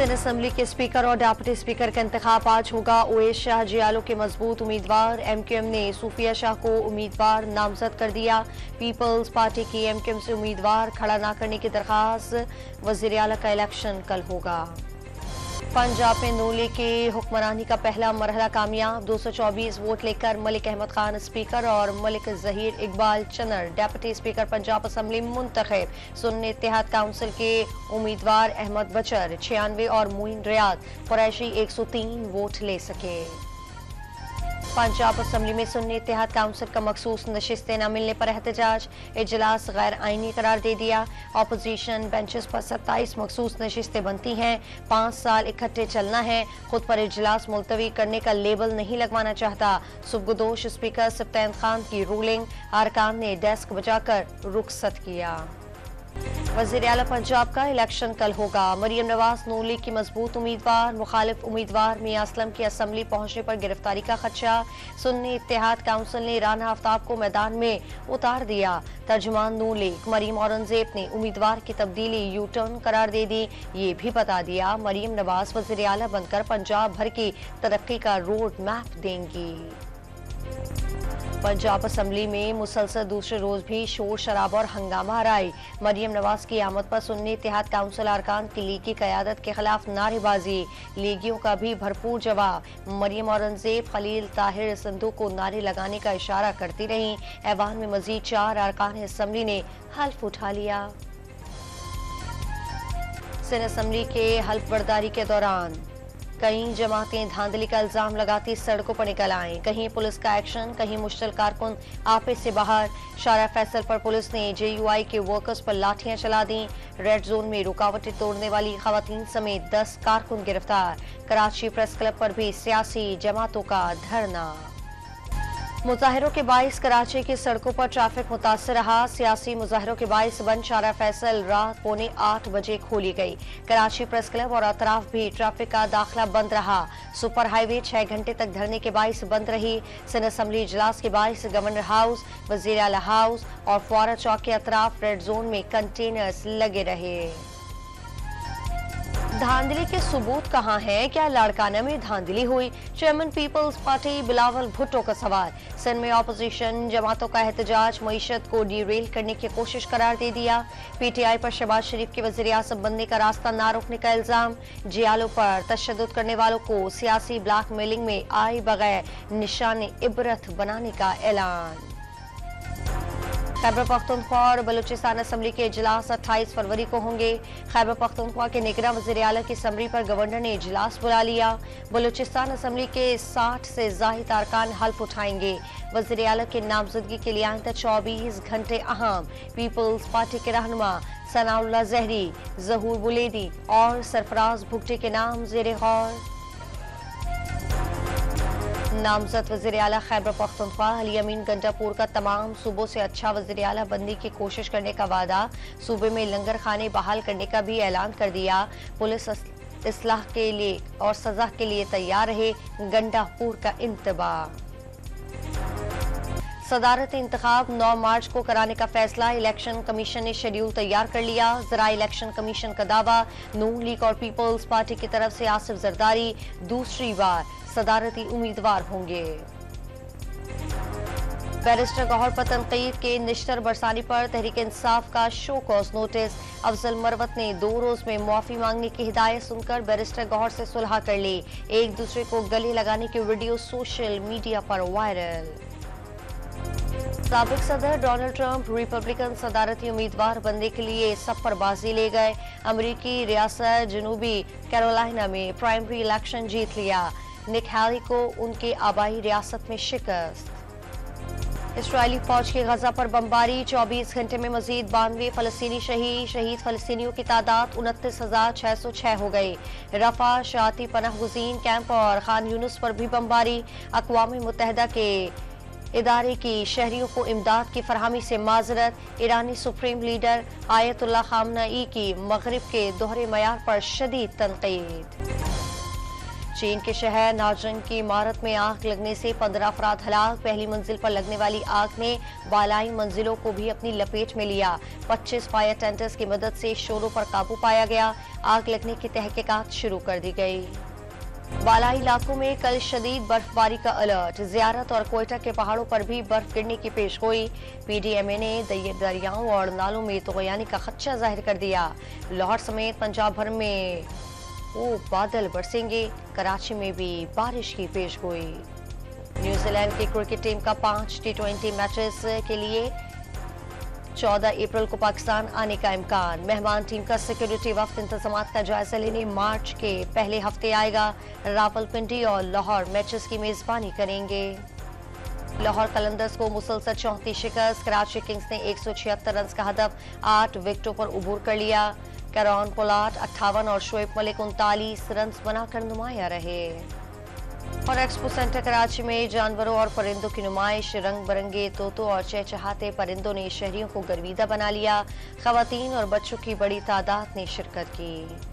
Sindh assembly के speaker और deputy speaker का इंतखाब आज होगा। ओवैस शाह जियालो के मजबूत उम्मीदवार। एमक्यूएम ने सूफिया शाह को उम्मीदवार नामजद कर दिया। पीपल्स पार्टी की एमक्यूएम से उम्मीदवार खड़ा न करने की दरखास्त। वजीर आला का इलेक्शन कल होगा। पंजाब में नून लीग की हुक्मरानी का पहला मरहला कामयाब। 224 वोट लेकर मलिक अहमद खान स्पीकर और Malik Zaheer Iqbal Channar deputy speaker Punjab assembly मुंतखब। सुन्नी इत्तेहाद काउंसिल के उम्मीदवार अहमद बचर 96 और मुइन रियाद कुरैशी 103 वोट ले सके। पंजाब असम्बली में सुन्नी इत्तेहाद काउंसिल का मखसूस नशिस्तें न मिलने पर एहतजाज। इजलास गैर आईनी करार दे दिया। अपोजिशन बेंचेस पर 27 मखसूस नशिस्तें बनती हैं। 5 साल इकट्ठे चलना है। खुद पर इजलास मुलतवी करने का लेबल नहीं लगवाना चाहता। सुबगदोश स्पीकर सब्तैन खान की रूलिंग। अरकान ने डेस्क बजाकर रुखसत किया। वज़ीर आला पंजाब का इलेक्शन कल होगा। मरियम नवाज नून लीग की मजबूत उम्मीदवार। मुखालिफ उम्मीदवार मियां असलम की असम्बली पहुंचने पर गिरफ्तारी का खदशा। सुन्नी इत्तेहाद काउंसिल ने राना आफ्ताब को मैदान में उतार दिया। तर्जुमान नून लीग मरियम औरंगजेब ने उम्मीदवार की तब्दीली यू टर्न करार दे दी। ये भी बता दिया मरियम नवाज वज़ीर आला बनकर पंजाब भर की तरक्की का रोड मैप देंगी। पंजाब असम्बली में मुसलसल दूसरे रोज भी शोर शराबा और हंगामा राई। मरियम नवाज की आमद पर सुन्नी इत्तेहाद काउंसिल अरकान की लीग की क़यादत के खिलाफ नारेबाजी। लीगियों का भी भरपूर जवाब। मरियम औरंगजेब खलील ताहिर संधू को नारे लगाने का इशारा करती रहीं। ऐवान में मजीद 4 अरकान असम्बली ने हल्फ उठा लिया। सिंध असम्बली के हल्फ बर्दारी के दौरान कई जमातें धांधली का इल्जाम लगाती सड़कों पर निकल आए। कहीं पुलिस का एक्शन, कहीं मुश्तल कारकुन आपे से बाहर। शारा फैसल पर पुलिस ने JUI के वर्कर्स पर लाठियां चला दी। रेड जोन में रुकावटें तोड़ने वाली खवातीन समेत 10 कारकुन गिरफ्तार। कराची प्रेस क्लब पर भी सियासी जमातों का धरना। मुजाहिरों के बाइस कराची की सड़कों पर ट्रैफिक मुतासर रहा। सियासी मुजाहिरों के बाइस बंद शारा फैसल रात 7:45 बजे खोली गई। कराची प्रेस क्लब और अतराफ भी ट्रैफिक का दाखिला बंद रहा। सुपर हाईवे 6 घंटे तक धरने के बाइस बंद रही। सिंध असम्बली इजलास के बाइस गवर्नर हाउस, वजीर आला हाउस और फुआरा चौक के अतराफ रेड जोन में कंटेनर्स लगे रहे। धांधली के सबूत कहां हैं? क्या लाड़काना में धांधली हुई? चेयरमैन पीपल्स पार्टी बिलावल भुट्टो का सवाल। सिंध में अपोजिशन जमातों का एहतजाज मईशत को डीरेल करने की कोशिश करार दे दिया। PTI पर शहबाज शरीफ के वज़ीर आज़म बनने का रास्ता न रोकने का इल्जाम। जियालो पर तशद्दुद करने वालों को सियासी ब्लैकमेलिंग में आए बगैर निशान इबरत बनाने का ऐलान। खैबर पख्तूनख्वा और बलूचिस्तान असम्बली के इजलास 28 फरवरी को होंगे। खैबर पख्तूनख्वा के निगरां वज़ीर आला की समरी पर गवर्नर ने इजलास बुला लिया। बलूचिस्तान असम्बली के 60 से ज़ाहिद अरकान हल्फ उठाएंगे। वज़ीर आला की नामजदगी के लिए आइंदा 24 घंटे अहम। पीपल्स पार्टी के रहनुमा सनाउल्लाह जहरी, जहूर बुलेदी और सरफराज भुट्टे के नाम ज़ेरे गौर। नामजद वज़ीर आला खैबर पख्तूनख्वा अली अमीन गंडापुर का तमाम सूबों से अच्छा वज़ीर आला बनने की कोशिश करने का वादा। सूबे में लंगर खाने बहाल करने का भी ऐलान कर दिया। पुलिस इस्लाह के लिए और सजा के लिए तैयार रहे। गंडापुर का इंतबाह। सदारती इंतखाब 9 मार्च को कराने का फैसला। इलेक्शन कमीशन ने शेड्यूल तैयार कर लिया। ज़रा इलेक्शन कमीशन का दावा। नून लीग और पीपल्स पार्टी की तरफ से आसिफ जरदारी दूसरी बार सदारती उम्मीदवार होंगे। बैरिस्टर गौहर पर तनकीद के निश्तर बरसानी पर तहरीक इंसाफ का show cause notice. Afzal Marwat ने 2 रोज में मुआफी मांगने की हिदायत सुनकर बैरिस्टर गौहर से सुलह कर ली। एक दूसरे को गले लगाने की वीडियो सोशल मीडिया पर वायरल। साबिक सदर डोनाल्ड ट्रंप रिपब्लिकन सदारती उम्मीदवार बनने के लिए सब पर बाजी ले गए। अमरीकी रियासत जनूबी कैरोलिना में प्राइमरी इलेक्शन जीत लिया। निक हैली को उनके आबाई रियासत में शिकस्त। इसराइली फौज की गजा पर बमबारी। 24 घंटे में मजीद 92 फलस्तीनी शहीद फलस्तीनियों की तादाद 29,606 हो गई। रफा शाती पनाह गुज़ीन कैंप और खान यूनुस पर भी बमबारी। अक़वाम मुत्तहिदा के इदारे की शहरियों को इमदाद की फरहमी से माजरत। ईरानी सुप्रीम लीडर आयतुल्लाह खामनई की मगरिब के दोहरे मयार पर शदीद तनकीद। चीन के शहर नाजिंग की इमारत में आग लगने से 15 अफराद हलाक। पहली मंजिल पर लगने वाली आग ने बालाई मंजिलों को भी अपनी लपेट में लिया। 25 फायर टेंडर्स की मदद से शोरों पर काबू पाया गया। आग लगने की तहकीकात शुरू कर दी गई। बालाई इलाकों में कल शदीद बर्फबारी का अलर्ट। ज़ियारत और कोयटा के पहाड़ों पर भी बर्फ गिरने की पेशगोई। पीडीएमए ने दरियाओं और नालों में तगयानी का खदशा जाहिर कर दिया। लाहौर समेत पंजाब भर में बादल बरसेंगे। कराची में भी बारिश की पेशगोई। न्यूजीलैंड की क्रिकेट टीम का 5 T20 मैचेस के लिए 14 अप्रैल को पाकिस्तान आने का इम्कान। मेहमान टीम का सिक्योरिटी वफ्द इंतजामात का जायजा लेने मार्च के पहले हफ्ते आएगा। रावलपिंडी और लाहौर मैचेस की मेजबानी करेंगे। लाहौर कलंदर्स को मुसलसल 34 शिकस्त। कराची किंग्स ने 176 रन का हदफ 8 विकेटों पर उबूर कर लिया। कैरॉन पोलार्ड 58 और शोएब मलिक 39 रन बनाकर नुमाया रहे। और एक्सपो सेंटर कराची में जानवरों और परिंदों की नुमाइश। रंग बिरंगे तोतों और चहचहाते परिंदों ने शहरियों को गर्विदा बना लिया। खवातीन और बच्चों की बड़ी तादाद ने शिरकत की।